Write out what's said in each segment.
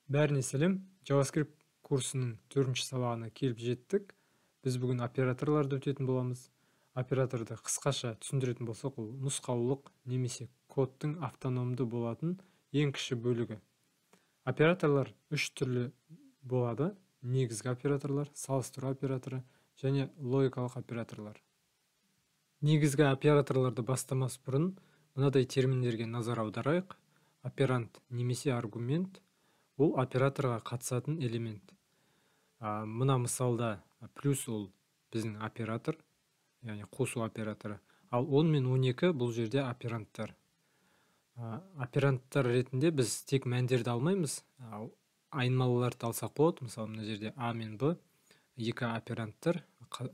Бәріне сәлем, JavaScript курсының 4-ші сабағына келіп жеттік. Біз бүгін операторларды өтетін боламыз. Операторды қысқаша түсіндіретін болсақ, ол нұсқаулық немесе кодтың автономды болатын ең кіші бөлігі. Операторлар 3 түрлі болады: негізгі операторлар, салыстыру операторы және логикалық операторлар. Негізгі операторларды бастамас бұрын мынадай терминдерге назар аударайық. Оперант немесе аргумент — ол операторға қатысатын элемент. Мына мысалда плюс ол біздің оператор, яғни қосу операторы, ал 10 мен 12 бұл жерде операнттар. Операнттар ретінде біз тек мәндерді алмаймыз, айнымалыларды алсақ болады. Мысалы, мына жерде А мен Б екі операнттар,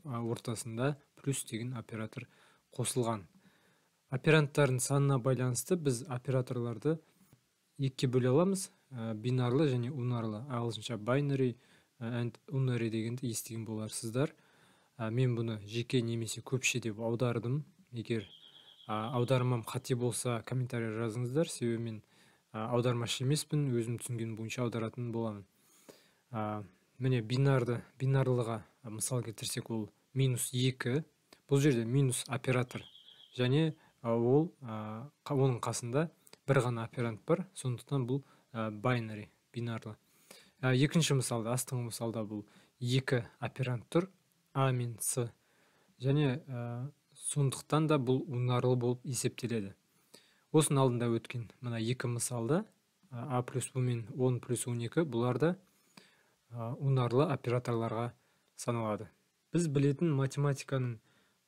ортасында плюс деген оператор қосылған. Операнттардың санына байланысты біз операторларды екіге бөле аламыз: бинарлы және унарлы. Ағылшынша binary and unary дегенді естіген боларсыздар. Мен бұны жеке немесе көпше деп аудардым. Егер аудармам қате болса, комментарий жазыңыздар, себебі мен аудармашы емеспін, өзім түсінген бойынша аударатын боламын. Міне бинарлыға мысал келтірсек, ол -2. Бұл жерде минус оператор және ол оның қасында бір ғана оперант бар, сондықтан бұл binary, бинарлы. Екінші мысалда, астыңғы мысалда бұл екі оперант тұр, А мен С, және сондықтан да бұл унарлы болып есептеледі. Осының алдында өткен мына екі мысалда А плюс Б мен 10 плюс 12 бұларда унарлы операторларға саналады. Біз білетін математиканың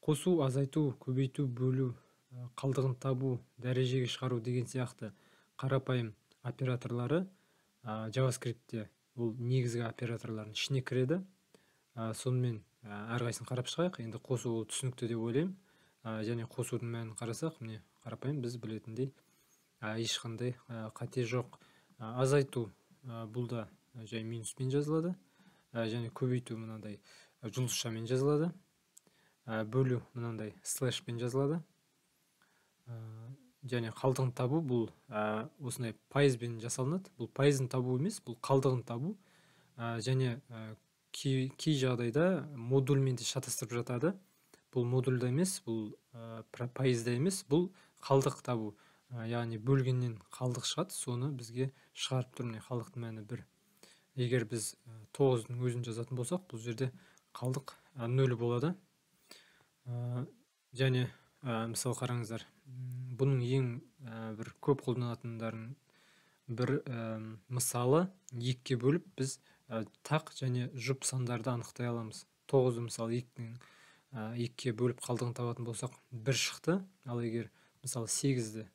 қосу, азайту, көбейту, бөлу, қалдығын табу, дәрежеге шығару деген сияқты қарапайым операторлары JavaScriptте ол негізгі операторлардың ішіне кіреді. Сонымен әрқайсысын қарап шығайық. Енді қосу ол түсінікті деп ойлаймын. Және қосудың мәнін қарасақ, міне қарапайым біз білетіндей ешқандай қате жоқ. Азайту бұл да жай минуспен жазылады, және көбейту мынандай жұлдызшамен жазылады. Бөлу мынандай слэшпен жазылады. Және қалдығын табу бұл осындай пайызбен жасалынады. Бұл пайызын табу емес, бұл қалдығын табу. Және кей жағдайда модульмен де шатастырып жатады. Бұл модульда емес, бұл пайызда емес, бұл қалдық табу. Яғни бөлгеннен қалдық шығады, соны бізге шығарып тұр. Міне қалдықтың мәні 1. Егер біз 9-ның өзін жазатын болсақ, бұл жерде қалдық 0 болады. Және мысалы қараңыздар, бұның ең бір көп қолданатындардың бір мысалы 2-ке бөліп біз тақ және жұп сандарды анықтай аламыз. 9-ды мысалы 2-ке бөліп қалдығын табатын болсақ 1 шықты, ал егер мысалы 8-ді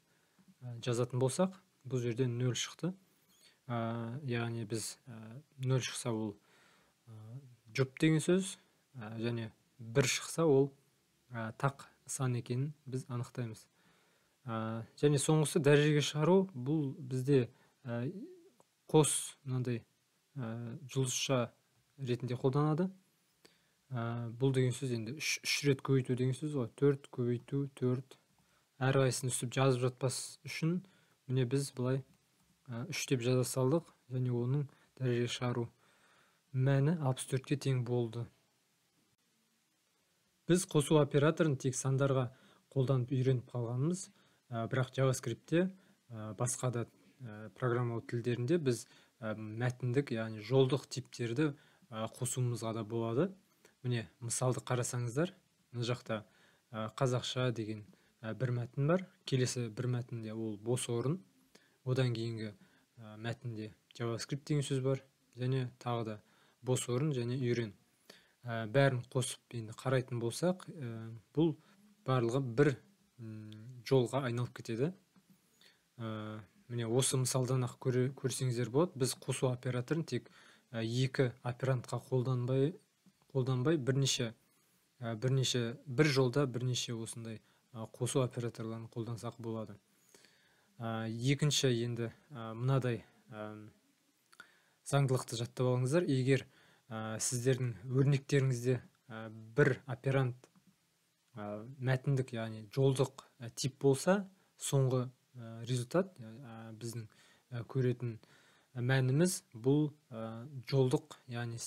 жазатын болсақ, бұл жерде 0 шықты. Яғни біз 0 шықса ол жұп деген сөз, және 1 шықса ол тақ сан екенін біз анықтаймыз. Және соңғысы дәрежеге шығару. Бұл бізде қос мынандай жұлдызша ретінде қолданады. Бұл деген сөз енді 3 рет көбейту деген сөз ғой. 4 көбейту 4. Әрқайсысын үстіп жазып жатпас үшін міне біз былай 3 деп жаза салдық, және оның дәрежеге шығару мәні 64-ке тең болды. Біз қосу операторын тек сандарға қолданып үйреніп қалғанымыз, бірақ JavaScriptте басқа да программалау тілдерінде біз мәтіндік, яғни жолдық типтерді қосуымызға да болады. Міне мысалды қарасаңыздар, мына жақта қазақша деген бір мәтін бар. Келесі бір мәтінде ол бос орын. Одан кейінгі мәтінде JavaScript деген сөз бар, және тағы да бос орын және үйрен. Бәрін қосып енді қарайтын болсақ, бұл барлығы бір жолға айналып кетеді. Міне осы мысалдан ақ көрсеңіздер болады. Біз қосу операторын тек екі оперантқа қолданбай бір жолда бірнеше осындай қосу операторларын қолдансақ болады. Екінші енді мынадай заңдылықты жаттап алыңыздар. Егер сіздердің өрнектеріңізде бір оперант мәтіндік, яғни жолдық тип болса, соңғы результат біздің көретін мәніміз бұл жолдық, яғни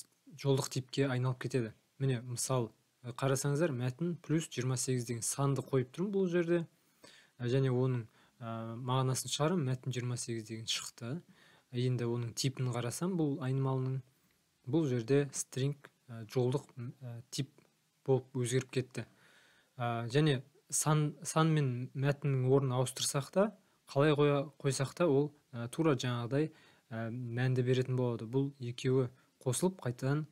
жолдық типке айналып кетеді. Міне мысал қарасаңыздар, мәтін плюс 28 деген санды қойып тұрмын бұл жерде, және оның мағынасын шығарам, мәтін 28 деген шықты. Енді оның типін қарасам, бұл айнымалының бұл жерде стринг жолдық тип болып өзгеріп кетті. Және сан мен мәтіннің орнын ауыстырсақ та, қалай қойсақ та, ол тура жаңағыдай мәнді беретін болады. Бұл екеуі қосылып қайтадан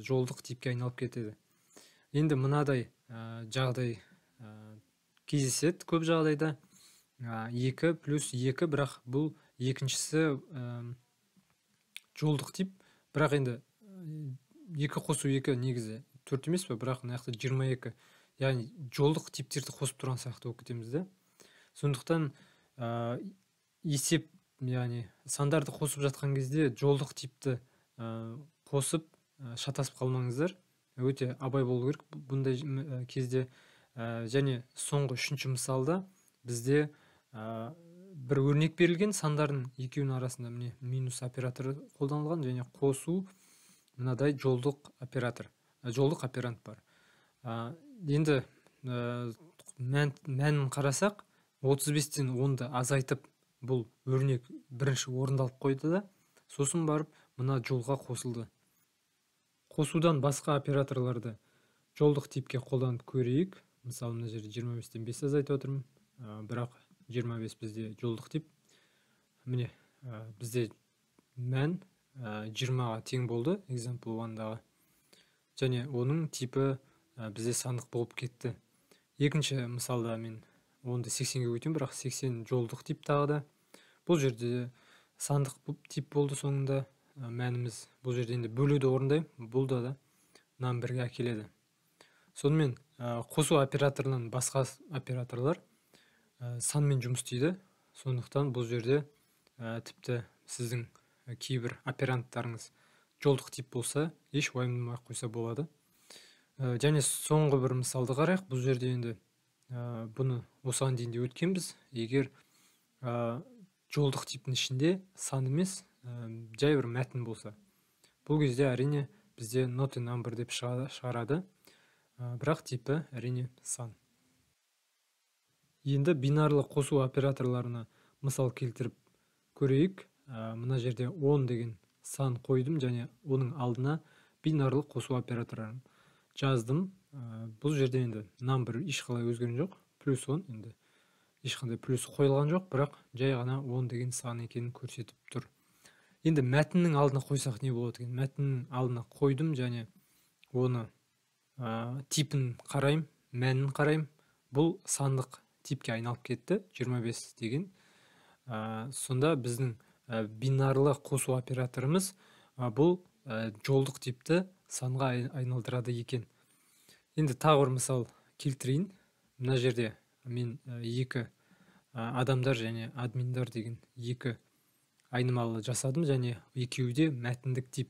жолдық типке айналып кетеді. Енді мынадай жағдай кездеседі көп жағдайда. 2 плюс 2, бірақ бұл екіншісі жолдық тип, бірақ енді 2 қосу 2 негізі 4 емес пе, бірақ мына жақта 22, яғни жолдық типтерді қосып тұрған сияқты болып кетеміз де. Сондықтан есеп, яғни сандарды қосып жатқан кезде жолдық типті қосып шатасып қалмаңыздар. Өте абай болу керек бұндай кезде. Және соңғы үшінші мысалда бізде бір өрнек берілген, сандардың екеуінің арасында міне минус операторы қолданылған, және қосу мынадай жолдық оперант бар. Енді мәнін қарасақ, 35-тен 10-ды азайтып бұл өрнек бірінші орындалып қойды да, сосын барып мына жолға қосылды. Қосудан басқа операторларды жолдық типке қолданып көрейік. Мысалы, мына жерде 25-тен 5 азайтып отырмын, бірақ 25 бізде жолдық тип. Міне бізде мән 20-ға тең болды example 1-дағы, және оның типі бізде сандық болып кетті. Екінші мысалда мен 10-ды 80-ге өтем, бірақ 80 жолдық тип тағы да. Бұл жерде сандық тип болды соңында. Мәніміз бұл жерде енді бөлуді орындаймын, бұл да нөмірге әкеледі. Сонымен қосу операторынан басқа операторлар санмен жұмыс істейді. Сондықтан бұл жерде тіпті сіздің кейбір операнттарыңыз жолдық тип болса, еш уайымдамай қойса болады. Және соңғы бір мысалды қарайық. Бұл жерде енді бұны осыған дейін де өткенбіз. Егер жолдық типтің ішінде сан емес, жай бір мәтін болса, бұл кезде әрине бізде not a number деп шығарады, бірақ типі әрине сан. Енді бинарлы қосу операторларына мысал келтіріп көрейік. Мына жерде 10 деген сан қойдым, және оның алдына бинарлы қосу операторларын жаздым. Бұл жерде енді number ешқалай өзгерген жоқ, плюс 10, енді ешқандай плюс қойылған жоқ, бірақ жай ғана 10 деген сан екенін көрсетіп тұр. Енді мәтіннің алдына қойсақ не болады екен? Мәтіннің алдына қойдым, және оны типін қарайым, мәнін қарайым. Бұл сандық типке айналып кетті, 25 деген. Сонда біздің бинарлы қосу операторымыз бұл жолдық типті санға айналдырады екен. Енді тағы бір мысал келтірейін. Мына жерде мен екі адамдар және админдар деген екі айнымалы жасадым, және екеуі де мәтіндік тип.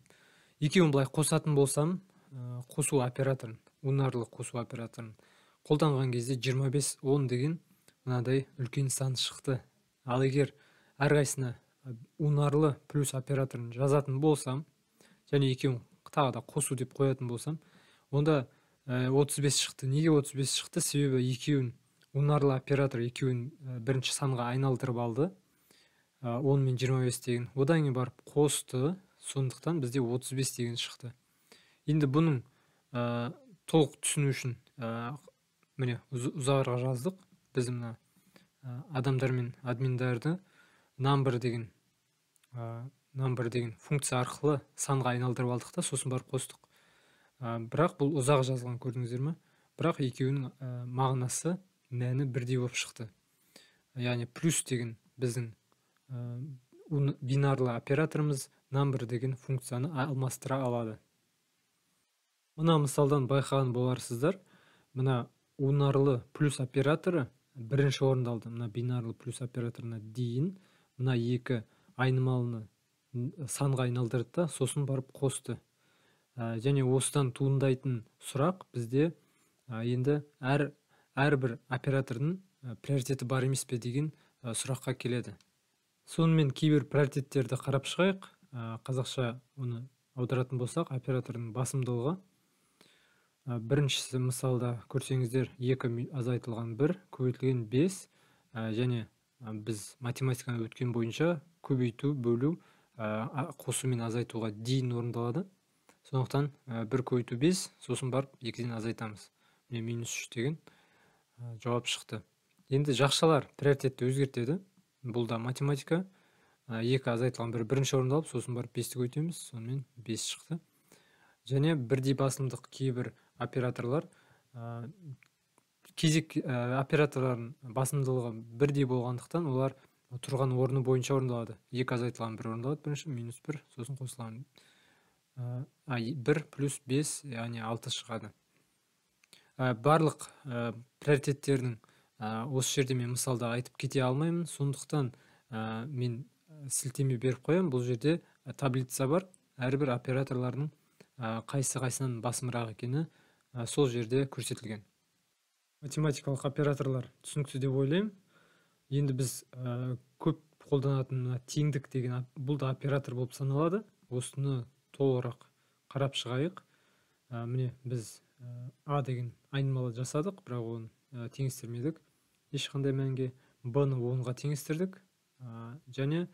Екеуін былай қосатын болсам, қосу операторын, унарлы қосу операторын қолданған кезде 25-10 деген мынадай үлкен сан шықты. Ал егер әрқайсына унарлы плюс операторын жазатын болсам, және екеуін тағы да қосу деп қоятын болсам, онда 35 шықты. Неге 35 шықты? Себебі екеуін унарлы оператор екеуін бірінші санға айналдырып алды, 10 мен 25 деген. Одан кейін барып қосты, сондықтан бізде 35 деген шықты. Енді бұның толық түсіну үшін міне ұзағырақ жаздық. Біз мына адамдар мен админдарды number деген функция арқылы санға айналдырып алдық та, сосын барып қостық. Бірақ бұл ұзақ жазылған, көрдіңіздер ме? Бірақ екеуінің мағынасы, мәні бірдей болып шықты. Яғни плюс деген біздің бинарлы операторымыз number деген функцияны алмастыра алады. Мына мысалдан байқаған боларсыздар, мына унарлы плюс операторы бірінші орындалды. Мына бинарлы плюс операторына дейін мына екі айнымалыны санға айналдырды да, сосын барып қосты. Және осыдан туындайтын сұрақ бізде енді әрбір оператордың приоритеті бар емес пе деген сұраққа келеді. Сонымен кейбір приоритеттерді қарап шығайық. Қазақша оны аударатын болсақ, оператордың басымдылығы. Біріншісі мысалда көрсеңіздер 2 азайтылған 1 көбейтілген 5, және біз математиканы өткен бойынша көбейту, бөлу, қосу мен азайтуға дейін орындалады. Сондықтан 1 көбейту 5, сосын барып 2-ден азайтамыз. Міне -3 деген жауап шықты. Енді жақшалар приоритетті өзгертеді. Бұл да математика. 2 азайтылған 1 бірінші орындалып, сосын барып 5-ті көбейтеміз, сонымен 5 шықты. Және бірдей басымдық кейбір операторлар, кезек операторлардың басымдылығы бірдей болғандықтан, олар тұрған орны бойынша орындалады. 2 азайтылған 1 орындалады бірінші, -1, сосын қосылған 1 плюс 5, яғни 6 шығады. Барлық приоритеттердің осы жерде мен мысалда айтып кете алмаймын, сондықтан мен сілтеме беріп қоямын. Бұл жерде таблица бар, әрбір операторлардың қайсынан басымырақ екені сол жерде көрсетілген. Математикалық операторлар түсінікті деп ойлаймын. Енді біз көп қолданатын теңдік деген бұл да оператор болып саналады. Осыны толығырақ қарап шығайық. Міне біз А деген айнымалы жасадық, бірақ оны теңестірмедік. Ешқандай мәнге Б-ны 10-ға теңестірдік. Және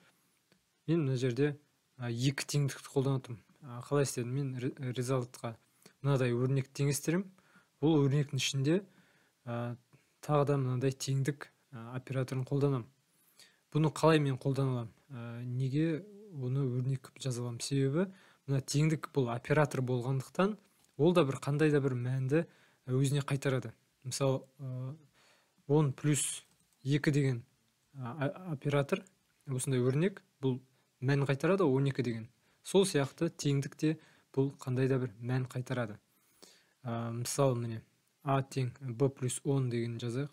мен мына жерде 2 теңдікті қолданатым. Қалай істедім? Мен результатқа мынадай өрнек теңестірім. Бұл өрнектің ішінде тағы да мынадай теңдік операторын қолданам. Бұны қалай мен қолданам? Неге оны өрнек жаза аламын? Себебі мына теңдік бұл оператор болғандықтан, ол да бір қандай да бір мәнді өзіне қайтарады. Мысалы, 10 плюс 2 деген оператор, осындай өрнек, бұл мән қайтарады, 12 деген. Сол сияқты теңдікте бұл қандай да бір мән қайтарады. Мысалы, міне А тең Б плюс 10 деген жазайық.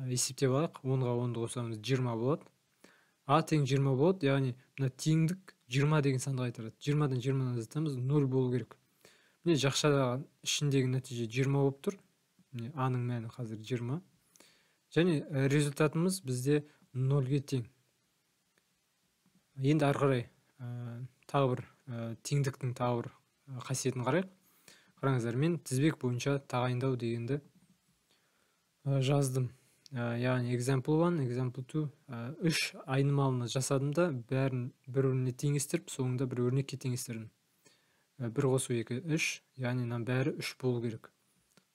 Есептеп алайық, 10-ға 10-ды қосамыз 20 болады. А тең 20 болады, яғни мына теңдік 20 деген санды қайтарады. 20-дан 20-дан азайтамыз, 0 болу керек. Міне жақшадағы ішіндегі нәтиже 20 болып тұр. Міне А-ның мәні қазір 20. Және результатымыз бізде 0-ге тең. Енді ары қарай тағы бір теңдіктің тағы бір қасиетін қарайық. Қараңыздар, мен тізбек бойынша тағайындау дегенді жаздым. Яғни example 1, example 2, 3 айнымалыны жасадымда, бәрін бір-біріне теңестіріп, соңында бір өрнекке теңестірдім. 1 қосу 2, 3, яғни мына бәрі 3 болу керек.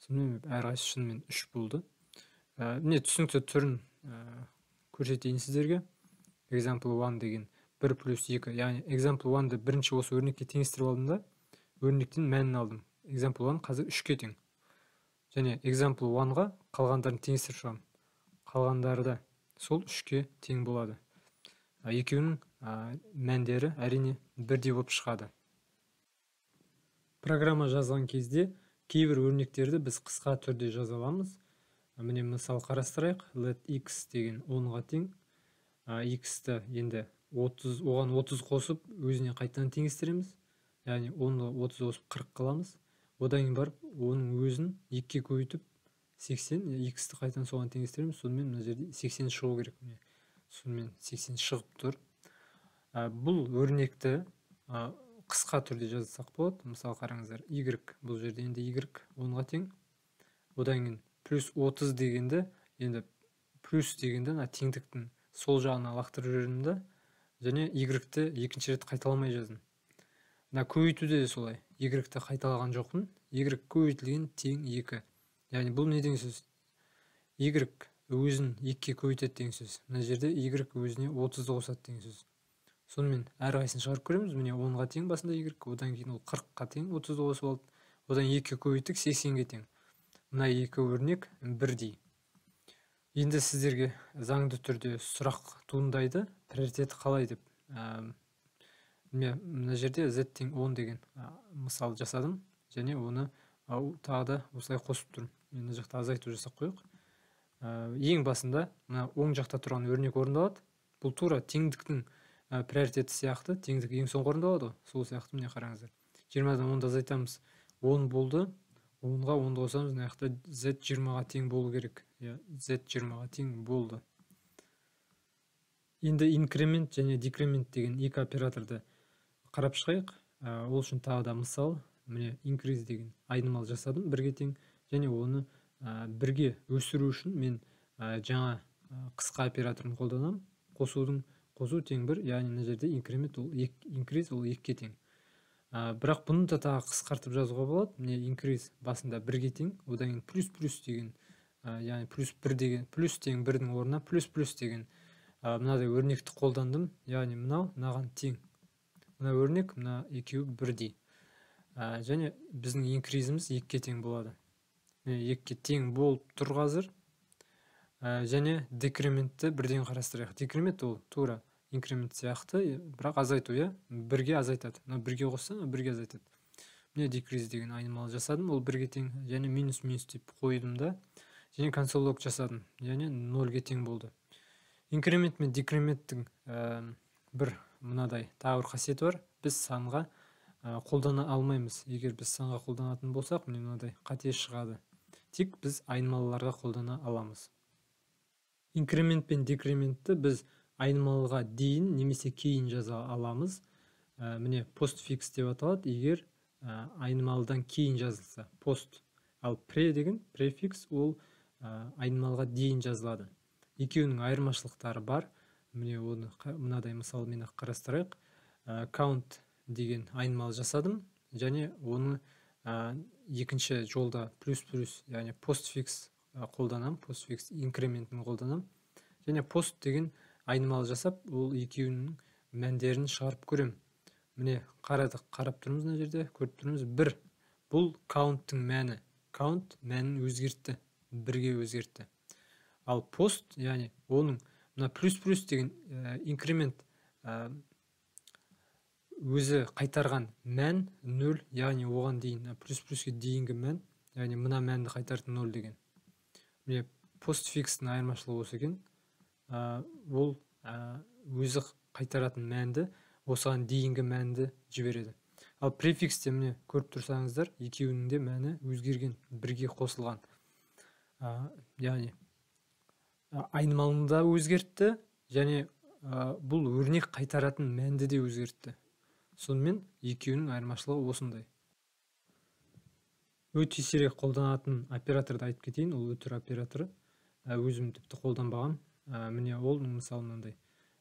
Сонымен әрқайсысы шынымен 3 болды. Міне түсінікті түрін көрсетейін сіздерге. Example 1 деген 1 плюс 2, яғни example 1-ды бірінші осы өрнекке теңестіріп алдым да, өрнектен мәнін алдым. Example 1 қазір 3-ке тең. Және example 1-ға қалғандарын теңестіріп шығамын. Қалғандары да сол 3-ке тең болады. Екеуінің мәндері әрине бірдей болып шығады. Программа жазған кезде кейбір өрнектерді біз қысқа түрде жаза аламыз. Міне мысал қарастырайық. Let x деген 10-ға тең. X-ті енді оған 30 қосып, өзіне қайтадан теңестіреміз. Яғни 10-ға 30 қосып 40 қыламыз. Одан кейін барып, оның өзін 2-ке көбейтіп 80, X-ті қайтадан соған теңестіреміз. Сонымен мына жерде 80 шығу керек. Сонымен 80 шығып тұр. Бұл өрнекті қысқа түрде жазсақ болады. Мысалы қараңыздар, Y, бұл жерде енді Y 10-ға тең. Одан кейін плюс 30 дегенді, енді плюс дегенді теңдіктің сол жағына лақтырып жүрдім да, және Y-ті екінші рет қайталамай жаздым. Көбейтуде де солай. Y-ті қайталаған жоқпын. Y көбейтілген тең 2. Яғни бұл не деген сөз? Y өзін 2-ке көбейтеді деген сөз. Мына жерде Y өзіне 30-ды қосады деген сөз. Сонымен әрқайсысын шығарып көреміз. Міне 10-ға тең басында Y, одан кейін ол 40-қа тең 30-ды қосып алды. Одан 2-ке көбейттік 80-ге тең. Мына екі өрнек бірдей. Енді сіздерге заңды түрде сұрақ туындайды. Приоритеті қалай деп. Мына жерде z тең 10 деген мысал жасадым. Және оны тағы да осылай қосып тұрмын. Мына жақта азайту жасап қойық. Ең басында оң жақта тұрған өрнек орындалады. Бұл тура теңдіктің приоритеті сияқты. Теңдік ең соңғы орындалады. Сол сияқты міне қараңыздар. 20-дан 10-ды азайтамыз. 10 болды. 10-ға 10-ды қосамыз. Мына жақта z 20-ға тең болу керек. Z 20-ға тең болды. Енді инкремент және декремент деген екі операторды қарап шығайық. Ол үшін тағы да мысал, міне increase деген айнымал жасадым бірге тең, және оны бірге өсіру үшін мен жаңа қысқа операторын қолданамын. Қосу тең 1, яғни мына жерде инкремент ол increase ол 2-ке тең. Бірақ бұны да тағы қысқартып жазуға болады. Міне increase басында 1-ге тең, одан кейін плюс деген, яғни плюс тең 1-дің орнына плюс деген мынадай өрнекті қолдандым, яғни мынаған тең. Мына өрнек, мына екеуі бірдей. Және біздің increase'іміз 2-ке тең болады. 2-ке тең болып тұр қазір. Және декрементті бірден қарастырайық. Декремент ол тура инкремент сияқты, бірақ азайту, бірге азайтады. 1-ге қоссаң, 1-ге азайтады. Міне decrease деген айнымал жасадым, ол 1-ге тең, және минус деп қойдым да, және консоль лог жасадым, және 0-ге тең болды. Инкремент мен декременттің бір мынадай тағы бір қасиеті бар. Біз санға қолдана алмаймыз. Егер біз санға қолданатын болсақ, міне мынадай қате шығады. Тек біз айнымалыларға қолдана аламыз. Инкремент пен декрементті біз айнымалыға дейін немесе кейін жаза аламыз. Міне постфикс деп аталады, егер айнымалыдан кейін жазылса. Пост. Ал деген префикс ол айнымалыға дейін жазылады. Екеуінің айырмашылықтары бар. Міне оны мынадай мысалмен қарастырайық. Count деген айнымал жасадым, және оны екінші жолда плюс, яғни постфикс қолданам, постфикс инкрементін қолданам. Және пост деген айнымал жасап, ол екеуінің мәндерін шығарып көрем. Міне қарап тұрмыз, мына жерде көріп тұрмыз 1. Бұл count-тың мәні. Count мәнін өзгертті, 1-ге өзгертті. Ал пост, яғни оның мына плюс деген инкремент өзі қайтарған мән 0, яғни оған дейін плюс-ке дейінгі мән, яғни мына мәнді қайтарды 0 деген. Міне постфикстің айырмашылығы осы екен. Ол өзі қайтаратын мәнді осыған дейінгі мәнді жібереді. Ал префиксте міне көріп тұрсаңыздар, екеуінің де мәні өзгерген, 1-ге қосылған. Яғни айнымалын да өзгертті, және бұл өрнек қайтаратын мәнді де өзгертті. Сонымен екеуінің айырмашылығы осындай. Өте сирек қолданатын операторды айтып кетейін, ол өтір операторы. Өзім тіпті қолданбаған. Міне олның мысалы мынандай.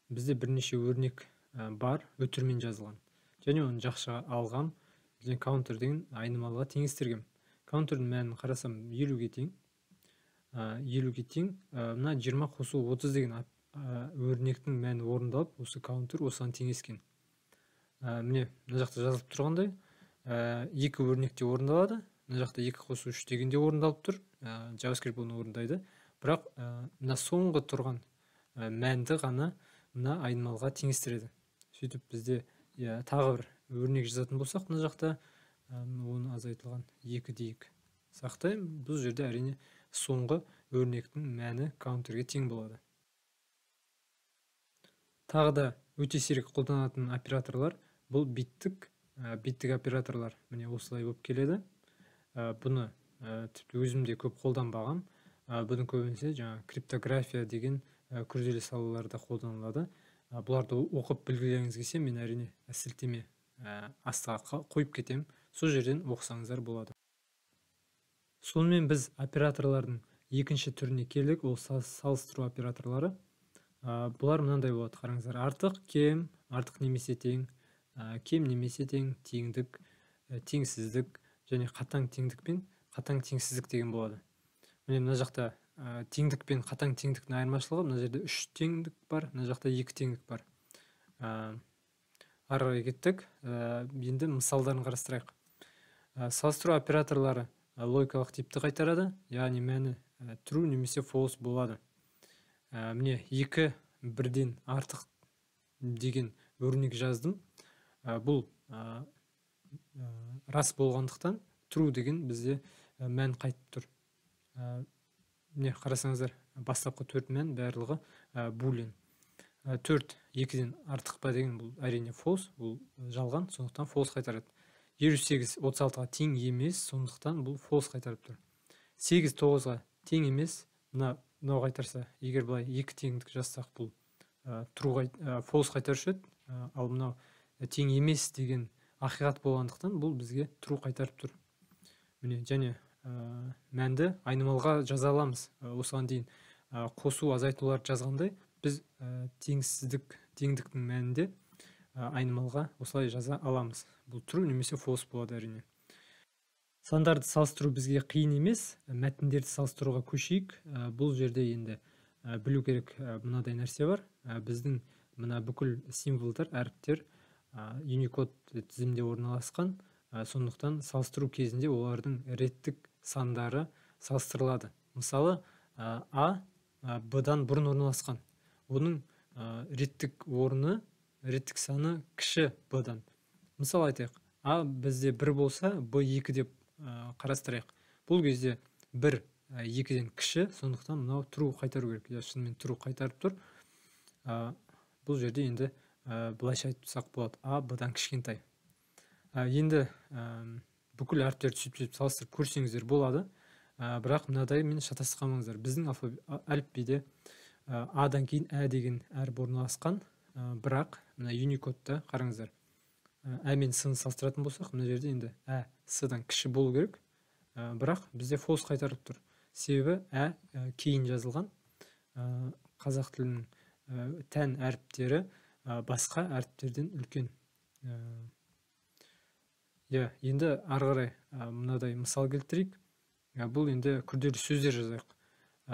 Бізде бірнеше өрнек бар, өтірмен жазылған. Және оны жақшыға алғам, және counter деген айнымалыға теңестіргем. Counterдің мәнін қарасам 50-ге тең. 50-ге тең, мына 20 қосу 30 деген өрнектің мәні орындалып, осы counter осыған теңескен. Міне, мына жақта жазылып тұрғандай, 2 өрнекте орындалады, мына жақта 2 қосу 3 дегенде орындалып тұр, JavaScript оны орындайды. Бірақ мына соңғы тұрған мәнді ғана мына айнымалға теңестіреді. Сөйтіп бізде тағы бір өрнек жазатын болсақ, мына жақта оны азайтылған 2 дейік сақтаймын. Бұл жерде әрине соңғы өрнектің мәні counterге тең болады. Тағы да өте сирек қолданатын операторлар бұл биттік операторлар. Міне осылай болып келеді. Бұны тіпті өзімде көп қолданбағам. Бұның көбінесе жаңа криптография деген күрделі салаларда қолданылады. Бұларды оқып білгілеріңіз келсе, мен әрине сілтеме астыға қойып кетем. Сол жерден оқысаңыздар болады. Сонымен біз операторлардың екінші түріне келдік, ол салыстыру операторлары. Бұлар мынандай болады, қараңыздар. Артық, кем, артық немесе тең, кем немесе тең, теңдік, теңсіздік, және қатаң теңдік пен қатаң теңсіздік деген болады. Міне мына жақта теңдік пен қатаң теңдіктің айырмашылығы, мына жерде 3 теңдік бар, мына жақта 2 теңдік бар. Ары кеттік. Енді мысалдарын қарастырайық. Салыстыру операторлары логикалық типті қайтарады, яғни мәні true немесе false болады. Міне 2 бірден артық деген өрнек жаздым. Бұл рас болғандықтан true деген бізде мән қайтып тұр. Міне қарасаңыздар, бастапқы 4 мән барлығы boolean. 4 2-ден артық па деген бұл әрине false, бұл жалған, сондықтан false қайтарады. 28 36-ға тең емес, сондықтан бұл false қайтарып тұр. 8 9-ға тең емес, мынау қайтарса, егер былай 2 теңдік жазсақ, бұл false қайтарушы еді. Ал мынау тең емес деген ақиқат болғандықтан бұл бізге true қайтарып тұр. Міне, және мәнді айнымалыға жаза аламыз. Осыған дейін қосу азайтуларды жазғандай, біз теңдіктің мәнінде айнымалыға осылай жаза аламыз. Бұл true немесе false болады әрине. Сандарды салыстыру бізге қиын емес, мәтіндерді салыстыруға көшейік. Бұл жерде енді білу керек мынадай нәрсе бар. Біздің мына бүкіл символдар, әріптер Unicode тізімде орналасқан. Сондықтан салыстыру кезінде олардың реттік сандары салыстырылады. Мысалы, А Б-дан бұрын орналасқан. Оның реттік саны кіші Б-дан. Мысалы айтайық, А бізде 1 болса, Б 2 деп қарастырайық. Бұл кезде 1 2-ден кіші, сондықтан мынау true қайтару керек. Шынымен true қайтарып тұр. Бұл жерде енді былайша айтсақ болады, А Б-дан кішкентай. Енді бүкіл әріптерді сөйтіп салыстырып көрсеңіздер болады. Бірақ мынадай мен шатасып қалмаңыздар. Біздің әліпбиде А-дан кейін Ә деген әріп орналасқан. Бірақ мына Unicode-да қараңыздар. Ә мен С-ны салыстыратын болсақ, мына жерде енді Ә С-дан кіші болу керек. Бірақ бізде false қайтарып тұр. Себебі Ә кейін жазылған. Қазақ тілінің тән әріптері басқа әріптерден үлкен. Енді ары қарай мынадай мысал келтірейік. Бұл енді күрделі сөздер жазайық.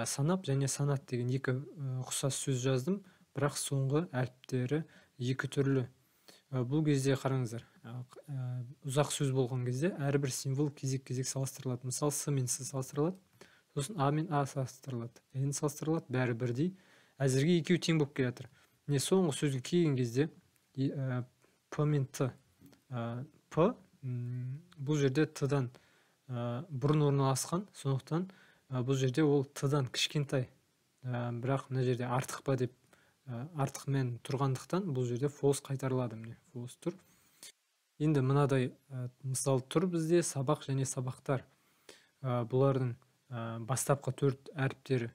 Санап және санат деген екі ұқсас сөз жаздым, бірақ соңғы әріптері екі түрлі. Бұл кезде қараңыздар, ұзақ сөз болған кезде әрбір символ кезек-кезек салыстырылады. Мысалы, С мен С салыстырылады, сосын А мен А салыстырылады, Н салыстырылады, бәрі бірдей. Әзірге екеуі тең болып келе жатыр. Міне соңғы сөзге келген кезде П мен Т. П бұл жерде Т-дан бұрын орналасқан, сондықтан бұл жерде ол Т-дан кішкентай. Бірақ мына жерде артық па деп артық мән тұрғандықтан бұл жерде false қайтарылады. Міне false тұр. Енді мынадай мысал тұр бізде сабақ және сабақтар. Бұлардың бастапқы 4 әріптері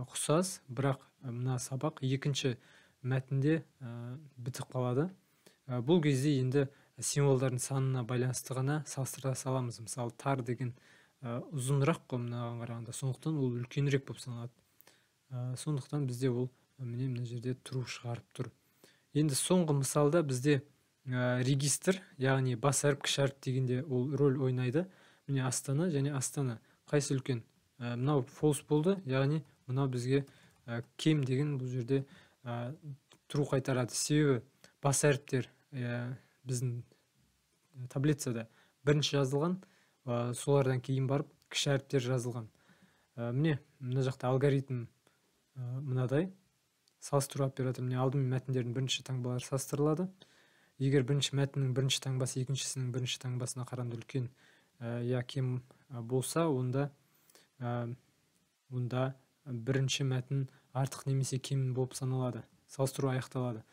ұқсас, бірақ мына сабақ екінші мәтінде бітіп қалады. Бұл кезде енді символдардың санына байланысты ғана салыстыра саламыз. Мысалы, тар деген ұзынырақ қой мынаған қарағанда, сондықтан ол үлкенірек болып саналады. Сондықтан бізде ол мына жерде true шығарып тұр. Енді соңғы мысалда бізде регистр, яғни бас әріп, кіші әріп дегенде ол рөл ойнайды. Міне Астана және Астана қайсы үлкен? Мынау false болды, яғни мынау бізге кем деген бұл жерде true қайтарады. Себебі бас әріптер біздің таблицада бірінші жазылған, солардан кейін барып кіші әріптер жазылған. Міне мына жақта алгоритм мынадай. Салыстыру операторы алдымен мәтіндердің бірінші таңбалары салыстырылады. Егер бірінші мәтіннің бірінші таңбасы екіншісінің бірінші таңбасына қарағанда үлкен кем болса, онда бірінші мәтін артық немесе кем болып саналады. Салыстыру аяқталады.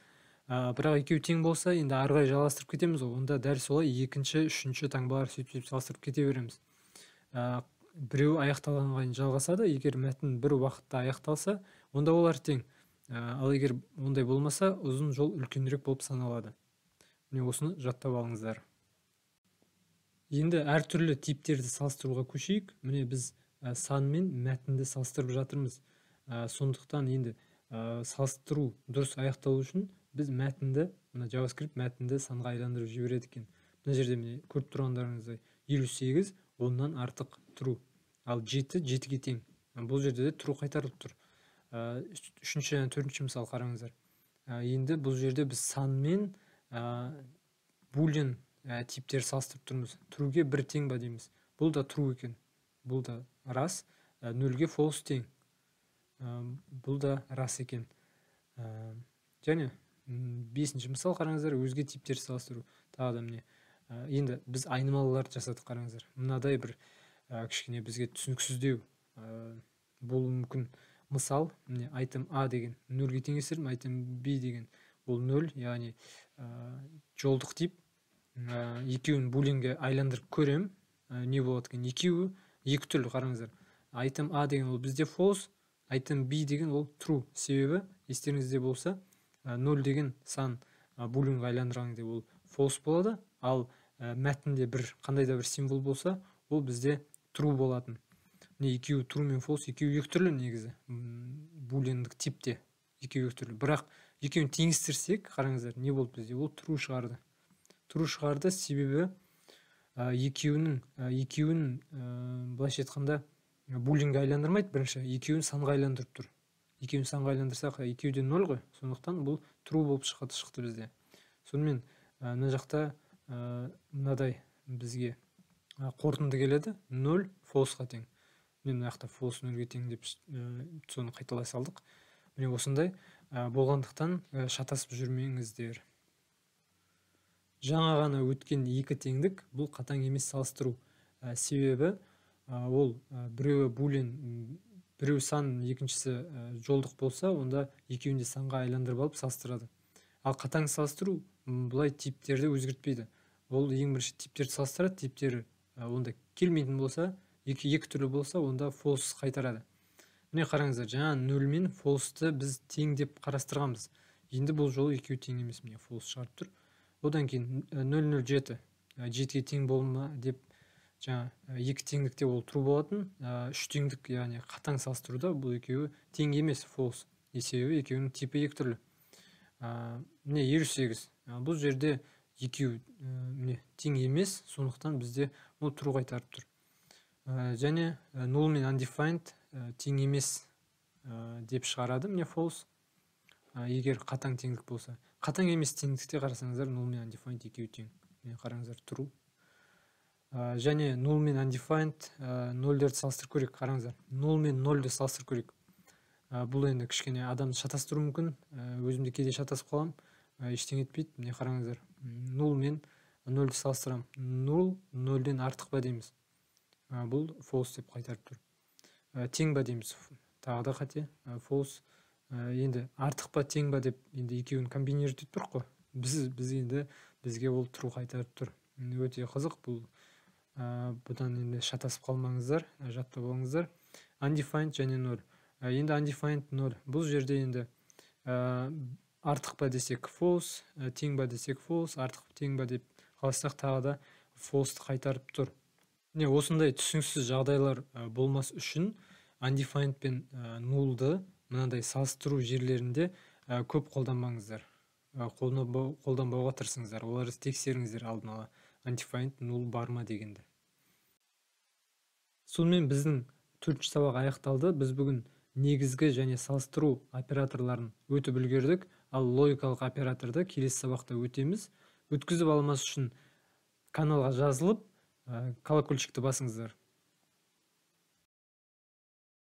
Бірақ екеуі тең болса, енді ары қарай жалғастырып кетеміз ғой. Онда дәл солай екінші, үшінші таңбалар сөйтіп салыстырып кете береміз. Біреу аяқталғанға дейін жалғасады. Егер мәтін бір уақытта аяқталса, онда олар тең. Ал егер ондай болмаса, ұзын жол үлкенірек болып саналады. Міне осыны жаттап алыңыздар. Енді әртүрлі типтерді салыстыруға көшейік. Міне біз сан мен мәтінді салыстырып жатырмыз. Сондықтан енді салыстыру дұрыс аяқталу үшін біз мәтінді, мына JavaScript мәтінді санға айландырып жібереді екен. Мына жерде міне көріп тұрғандарыңыздай 58 оннан артық true. Ал 7 7-ге тең. Бұл жерде де true қайтарылып тұр. Үшінші және төртінші мысал қараңыздар. Енді бұл жерде біз сан мен boolean типтер салыстырып тұрмыз. Trueге 1 тең ба дейміз. Бұл да true екен. Бұл да рас. 0-ге false тең. Бұл да рас екен. Және 5-ші мысал қараңыздар, өзге типтер салыстыру. Тағы да міне. Енді біз айнымалыларды жасадық қараңыздар. Мынадай бір кішкене бізге түсініксіздеу болуы мүмкін. Мысал, міне айтым А деген 0-ге теңестірдім, айтым Б деген ол 0, яғни жолдық тип. Екеуін booleanге айландырып көрем. Не болады екен? Екеуі екі түрлі қараңыздар. Айтым А деген ол бізде false, айтым Б деген ол true. Себебі естеріңізде болса, 0 деген сан булинг айландырған кезде ол false болады, ал мәтінде бір қандай да бір символ болса, ол бізде true болатын. Не екеуі true мен false екеуі екі түрлі негізі. Булингдік типте екеуі екі түрлі. Бірақ екеуін теңестірсек, қараңыздар, не болды бізде? Ол true шығарды. True шығарды, себебі екеуін былайша айтқанда булингге айландырмайды. Бірінші, екеуін санға айландырып тұр. Екеуін санға айландырсақ, екеуі де 0 ғой. Сондықтан бұл true болып шықты бізде. Сонымен мына жақта мынадай бізге қорытынды келеді. 0 false-ға тең. Мен мына жақта false 0-ге тең деп соны қайталай салдық. Міне осындай болғандықтан шатасып жүрмеңіздер. Жаңа ғана өткен екі теңдік бұл қатаң емес салыстыру. Себебі ол біреуі булин, біреу сан, екіншісі жолдық болса, онда екеуін де санға айландырып алып салыстырады. Ал қатаң салыстыру бұлай типтерді өзгертпейді. Ол ең бірінші типтерді салыстырады, типтері онда келмейтін болса, екі түрлі болса, онда false қайтарады. Міне қараңыздар, жаңа 0 мен false-ты біз тең деп қарастырғанбыз. Енді бұл жолы екеуі тең емес, міне false шығарып тұр. Одан кейін 007 7-ге тең болма деп жаңа екі теңдікте ол true болатын, үш теңдік, яғни қатаң салыстыруда бұл екеуі тең емес, false. Себебі екеуінің типі екі түрлі. Міне 58. Бұл жерде екеуі тең емес, сондықтан бізде ол true қайтарып тұр. Және 0 мен undefined тең емес деп шығарады, міне false. Егер қатаң теңдік болса. Қатаң емес теңдікте қарасаңыздар, 0 мен undefined екеуі тең. Міне қараңыздар, true. Және 0 мен undefined 0-дерді салыстырып көрейік, қараңыздар. 0 мен 0-ді салыстырып көрейік. Бұл енді кішкене адамды шатастыру мүмкін. Өзімде кейде шатасып қалам. Ештеңе етпейді. Міне қараңыздар. 0 мен 0-ді салыстырам. 0 0-ден артық па дейміз. Бұл false деп қайтарып тұр. Тең ба дейміз. Тағы да қате. False. Енді артық па тең ба деп енді екеуін комбинировать етіп тұрық қой. Біз енді бізге ол true қайтарып тұр. Өте қызық бұл. Бұдан енді шатасып қалмаңыздар, жаттап алыңыздар. Undefined және 0. Енді undefined 0. Бұл жерде енді артық па десек false, тең ба десек false, артық тең ба деп қалсақ тағы да false қайтарып тұр. Не осындай түсініксіз жағдайлар болмас үшін undefined пен 0-ды мынандай салыстыру жерлерінде көп қолданбаңыздар. Қолданбауға тырысыңыздар. Оларды тексеріңіздер алдын ала. Undefined 0 бар ма дегенді. Сонымен біздің 4-ші сабақ аяқталды. Біз бүгін негізгі және салыстыру операторларын өтіп үлгердік, ал логикалық операторды келесі сабақта өтеміз. Өткізіп алмас үшін каналға жазылып, колокольчикті басыңыздар.